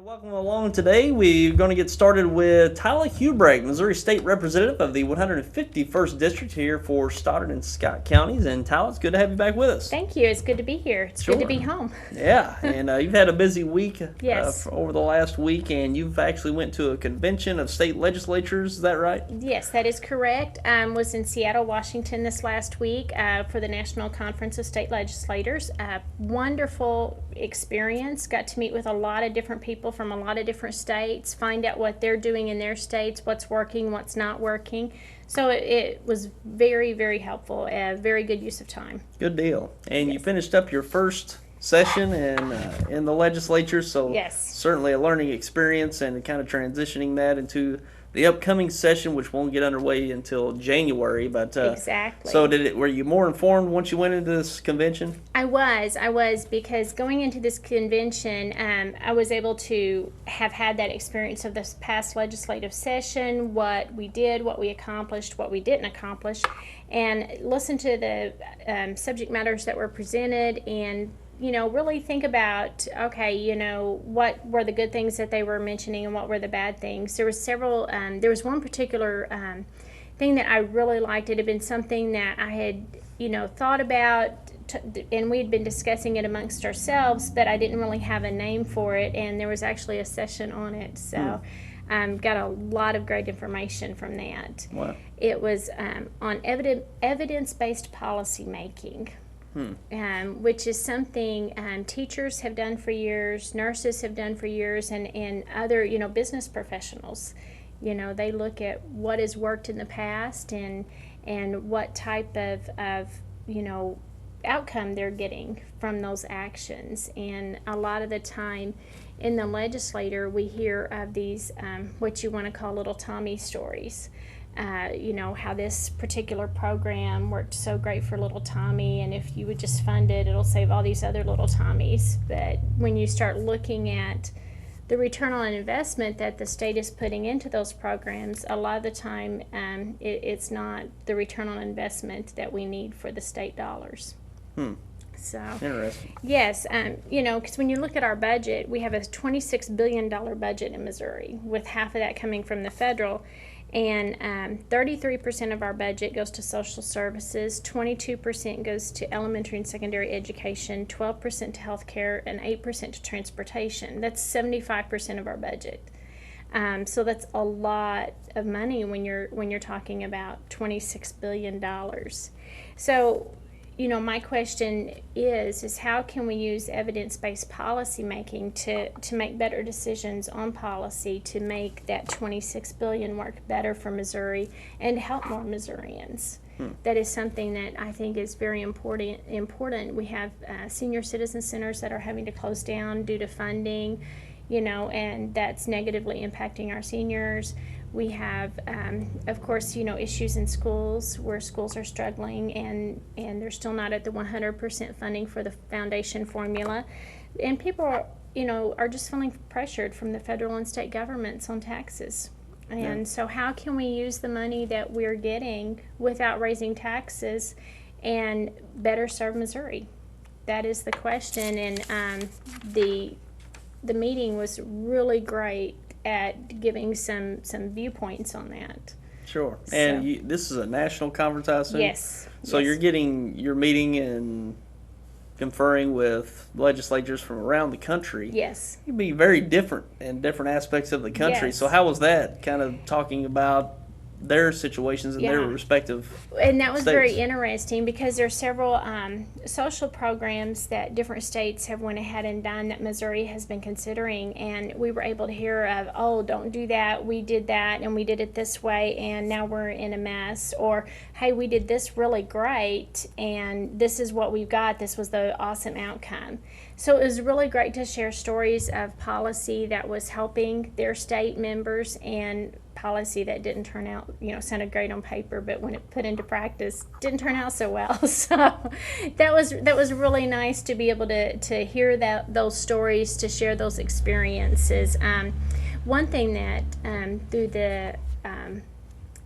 Welcome along today. We're going to get started with Tila Hubrecht, Missouri State Representative of the 151st District here for Stoddard and Scott counties. And Tila, it's good to have you back with us. Thank you. It's good to be here. It's good to be home. Yeah, and you've had a busy week Yes. over the last week, and you've actually went to a convention of state legislatures. Is that right? Yes, that is correct. Was in Seattle, Washington this last week for the National Conference of State Legislators. Wonderful experience. Got to meet with a lot of different people from a lot of different states, find out what they're doing in their states, what's working, what's not working. So it was very, very helpful, a very good use of time. Good deal. And you finished up your first session in the legislature, so Yes. certainly a learning experience and kind of transitioning that into the upcoming session, which won't get underway until January. But Exactly. So were you more informed once you went into this convention? I was because going into this convention, I was able to have had that experience of this past legislative session, what we did, what we accomplished, what we didn't accomplish, and listen to the subject matters that were presented and really think about, okay, what were the good things that they were mentioning and what were the bad things. There was several, there was one particular thing that I really liked. It had been something that I had, thought about, and we had been discussing it amongst ourselves, but I didn't really have a name for it, and there was actually a session on it, so got a lot of great information from that. Wow. It was on evidence-based policy making. Which is something teachers have done for years, nurses have done for years, and other business professionals. They look at what has worked in the past and what type of outcome they're getting from those actions. And a lot of the time in the legislature we hear of these what you want to call little Tommy stories. How this particular program worked so great for little Tommy, and if you would just fund it, it'll save all these other little Tommies. But when you start looking at the return on investment that the state is putting into those programs, a lot of the time it's not the return on investment that we need for the state dollars. So Interesting. yes, because when you look at our budget, we have a $26 billion budget in Missouri, with half of that coming from the federal. And 33% of our budget goes to social services, 22% goes to elementary and secondary education, 12% to health care, and 8% to transportation. That's 75% of our budget. So that's a lot of money when you're talking about $26 billion. So my question is how can we use evidence-based policy making to make better decisions on policy to make that $26 billion work better for Missouri and help more Missourians? That is something that I think is very important. We have senior citizen centers that are having to close down due to funding, and that's negatively impacting our seniors. We have, of course, issues in schools where schools are struggling and they're still not at the 100% funding for the foundation formula. And people are just feeling pressured from the federal and state governments on taxes. And so how can we use the money that we're getting without raising taxes and better serve Missouri? That is the question. And the meeting was really great at giving some viewpoints on that. Sure. So- And this is a national conference, I assume? Yes. So yes. you're meeting and conferring with legislatures from around the country. Yes. It'd be very different in different aspects of the country. Yes. So how was that, kind of talking about their situations and their Yeah. respective And that was states? very interesting because there are several social programs that different states have went ahead and done that Missouri has been considering, and we were able to hear of, oh, don't do that, we did that and we did it this way and now we're in a mess, or hey, we did this really great and this is what we've got, this was the awesome outcome. So it was really great to share stories of policy that was helping their state members and policy that didn't turn out, sounded great on paper, but when it put into practice, didn't turn out so well. So that was really nice to be able to hear those stories, to share those experiences. One thing that through the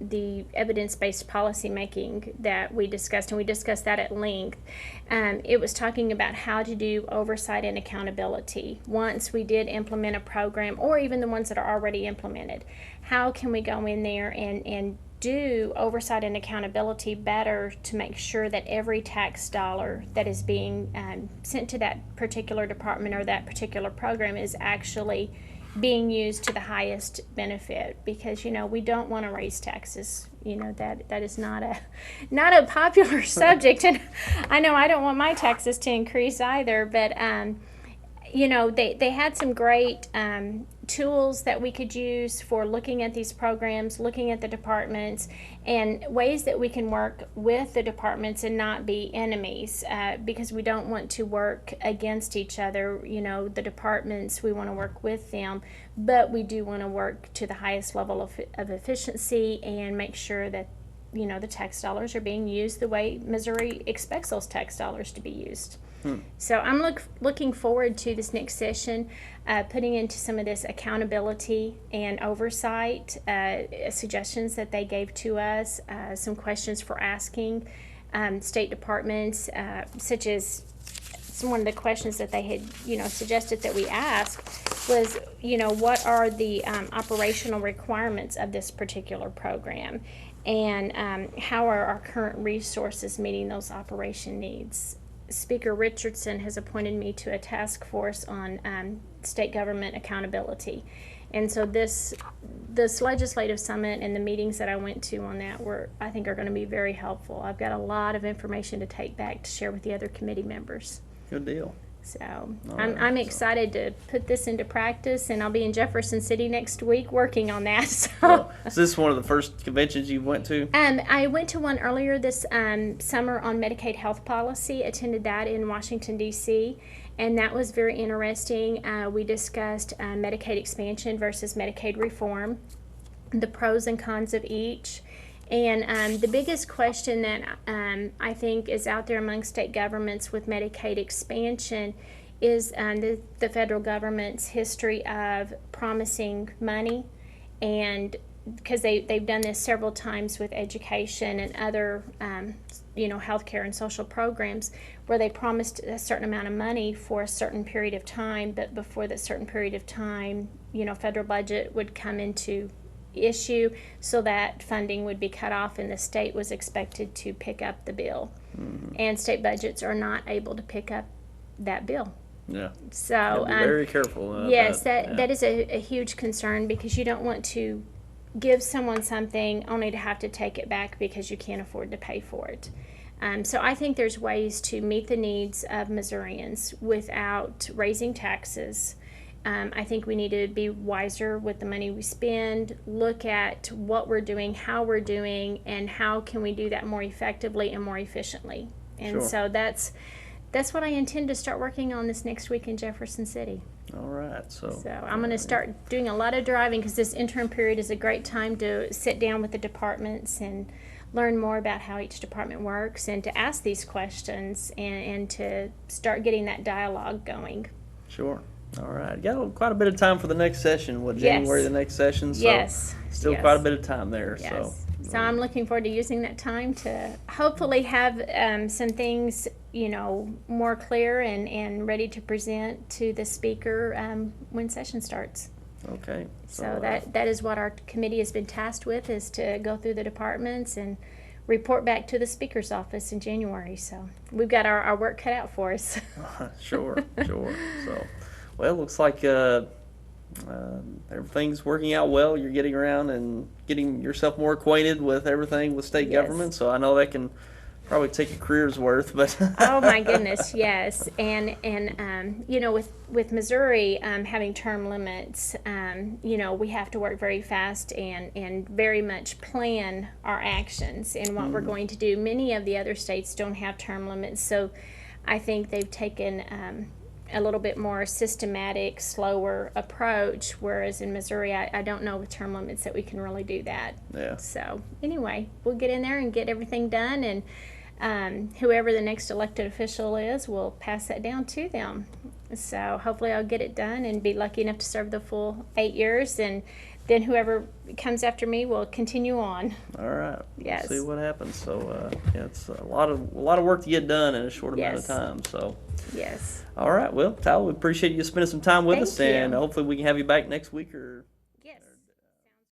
the evidence-based policy making that we discussed, and we discussed that at length. It was talking about how to do oversight and accountability once we did implement a program, or even the ones that are already implemented. How can we go in there and do oversight and accountability better to make sure that every tax dollar that is being sent to that particular department or that particular program is actually being used to the highest benefit? Because we don't want to raise taxes. That is not a popular subject, and I know I don't want my taxes to increase either. But they had some great tools that we could use for looking at these programs, looking at the departments, and ways that we can work with the departments and not be enemies, because we don't want to work against each other. The departments, we want to work with them, but we do want to work to the highest level of efficiency and make sure that the tax dollars are being used the way Missouri expects those tax dollars to be used. So I'm looking forward to this next session, putting into some of this accountability and oversight suggestions that they gave to us, some questions for asking state departments, such as one of the questions that they had suggested that we ask was, what are the operational requirements of this particular program, and how are our current resources meeting those operation needs. Speaker Richardson has appointed me to a task force on state government accountability. And so this legislative summit and the meetings that I went to on that I think are going to be very helpful. I've got a lot of information to take back to share with the other committee members. Good deal. So I'm excited to put this into practice, and I'll be in Jefferson City next week working on that. So, is this one of the first conventions you went to? I went to one earlier this summer on Medicaid health policy, attended that in Washington, D.C., and that was very interesting. We discussed Medicaid expansion versus Medicaid reform, the pros and cons of each. And the biggest question that I think is out there among state governments with Medicaid expansion is the federal government's history of promising money, and because they've done this several times with education and other healthcare and social programs, where they promised a certain amount of money for a certain period of time, but before that certain period of time, federal budget would come into issue, so that funding would be cut off and the state was expected to pick up the bill. And state budgets are not able to pick up that bill. Yeah. So be very careful. Yes, that is a huge concern, because you don't want to give someone something only to have to take it back because you can't afford to pay for it. So I think there's ways to meet the needs of Missourians without raising taxes. I think we need to be wiser with the money we spend, look at what we're doing, how we're doing, and how can we do that more effectively and more efficiently. And so that's what I intend to start working on this next week in Jefferson City. All right. So I'm going to start doing a lot of driving, because this interim period is a great time to sit down with the departments and learn more about how each department works, and to ask these questions and to start getting that dialogue going. Sure. All right. Got quite a bit of time for the next session. January, the next session? So yes. Still quite a bit of time there. Yes. So I'm looking forward to using that time to hopefully have some things, more clear and ready to present to the speaker when session starts. Okay. So that is what our committee has been tasked with, is to go through the departments and report back to the speaker's office in January. So we've got our work cut out for us. Sure. So, well, it looks like everything's working out well. You're getting around and getting yourself more acquainted with everything with state government. So I know that can probably take a career's worth, but oh my goodness, yes. And with Missouri having term limits, we have to work very fast and very much plan our actions and what we're going to do. Many of the other states don't have term limits, so I think they've taken a little bit more systematic, slower approach, whereas in Missouri, I don't know with term limits that we can really do that. Yeah. So anyway, we'll get in there and get everything done, and whoever the next elected official is, we'll pass that down to them. So hopefully I'll get it done and be lucky enough to serve the full 8 years, and then whoever comes after me will continue on. All right. Yes. We'll see what happens. So yeah, it's a lot of work to get done in a short amount of Yes. time. So Yes. all right. Well, Tyler, we appreciate you spending some time with Thank us, and you. hopefully we can have you back next week or. Yes.